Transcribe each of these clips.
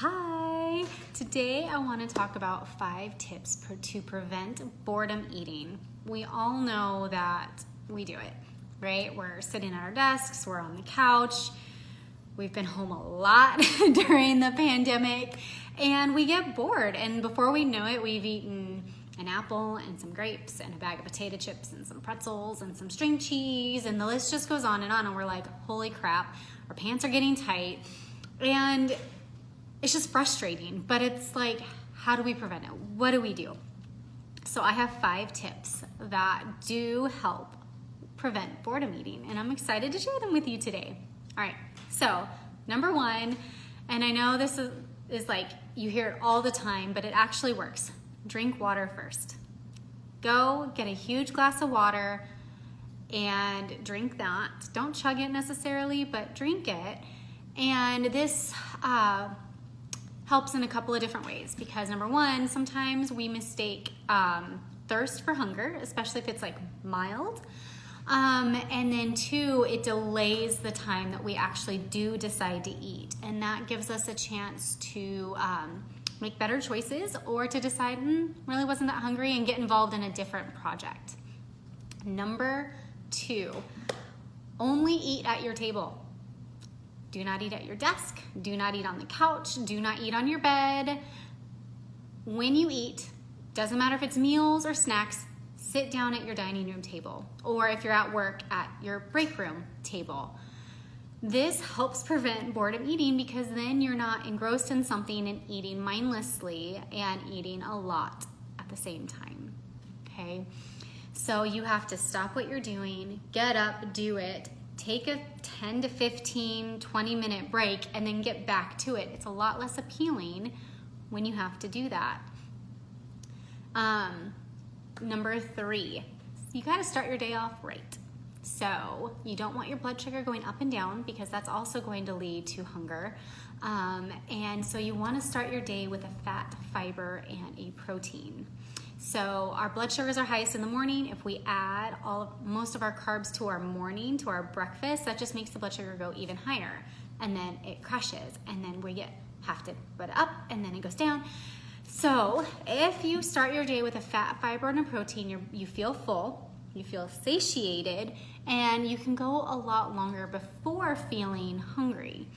Hi! Today I want to talk about 5 tips to prevent boredom eating. We all know that we do it, right? We're sitting at our desks, we're on the couch, we've been home a lot during the pandemic, and we get bored. And before we know it, we've eaten an apple and some grapes and a bag of potato chips and some pretzels and some string cheese, and the list just goes on, and we're like, holy crap, our pants are getting tight. And it's just frustrating, but it's like, how do we prevent it? What do we do? So I have 5 tips that do help prevent boredom eating, and I'm excited to share them with you today. All right, so number 1, and I know this is like, you hear it all the time, but it actually works. Drink water first. Go get a huge glass of water and drink that. Don't chug it necessarily, but drink it. And this helps in a couple of different ways, because number 1, sometimes we mistake thirst for hunger, especially if it's like mild. And then 2, it delays the time that we actually do decide to eat. And that gives us a chance to make better choices, or to decide, really wasn't that hungry, and get involved in a different project. Number 2, only eat at your table. Do not eat at your desk. Do not eat on the couch. Do not eat on your bed. When you eat, doesn't matter if it's meals or snacks, sit down at your dining room table, or if you're at work, at your break room table. This helps prevent boredom eating, because then you're not engrossed in something and eating mindlessly and eating a lot at the same time, okay? So you have to stop what you're doing, get up, do it, take a 10 to 15, 20-minute break, and then get back to it. It's a lot less appealing when you have to do that. Number 3, you gotta start your day off right. So you don't want your blood sugar going up and down, because that's also going to lead to hunger. And so you wanna start your day with a fat, fiber, and a protein. So our blood sugars are highest in the morning. If we add most of our carbs to our morning, to our breakfast, that just makes the blood sugar go even higher. And then it crashes, and then we have to put it up, and then it goes down. So if you start your day with a fat, fiber, and a protein, you feel full, you feel satiated, and you can go a lot longer before feeling hungry.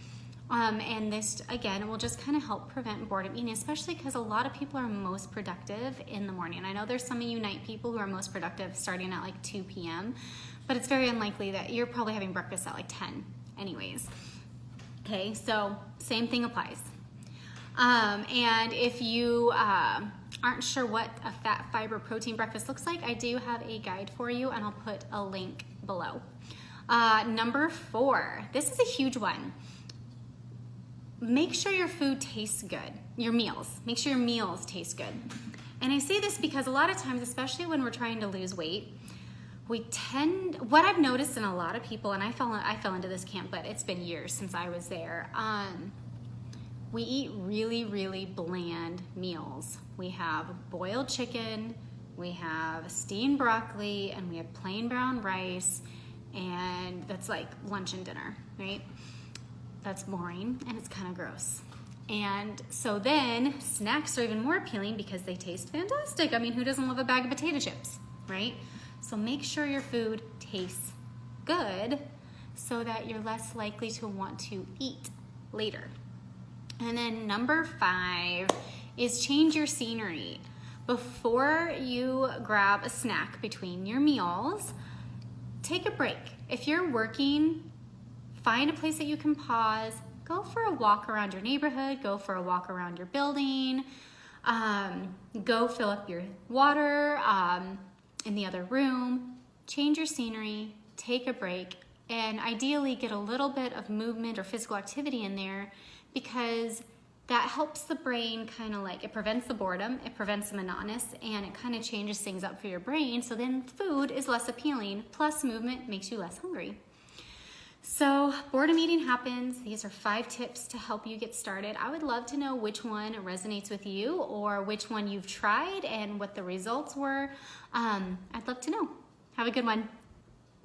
And this, again, will just kind of help prevent boredom eating, especially because a lot of people are most productive in the morning. I know there's some of you night people who are most productive starting at like 2 p.m., but it's very unlikely that you're probably having breakfast at like 10 anyways. Okay, so same thing applies. And if you aren't sure what a fat, fiber, protein breakfast looks like, I do have a guide for you, and I'll put a link below. Number 4, this is a huge one. Make sure your food tastes good. Your meals. Make sure your meals taste good. And I say this because a lot of times, especially when we're trying to lose weight, what I've noticed in a lot of people, and I fell into this camp, but it's been years since I was there, we eat really, really bland meals. We have boiled chicken, we have steamed broccoli, and we have plain brown rice, and that's like lunch and dinner, right? That's boring, and it's kind of gross. And so then snacks are even more appealing because they taste fantastic. I mean, who doesn't love a bag of potato chips, right? So make sure your food tastes good so that you're less likely to want to eat later. And then number 5 is change your scenery. Before you grab a snack between your meals, take a break. If you're working, find a place that you can pause, go for a walk around your neighborhood, go for a walk around your building, go fill up your water in the other room, change your scenery, take a break, and ideally get a little bit of movement or physical activity in there, because that helps the brain kind of like, it prevents the boredom, it prevents the monotonous, and it kind of changes things up for your brain, so then food is less appealing, plus movement makes you less hungry. So boredom eating happens. These are 5 tips to help you get started. I would love to know which one resonates with you, or which one you've tried and what the results were. I'd love to know. Have a good one.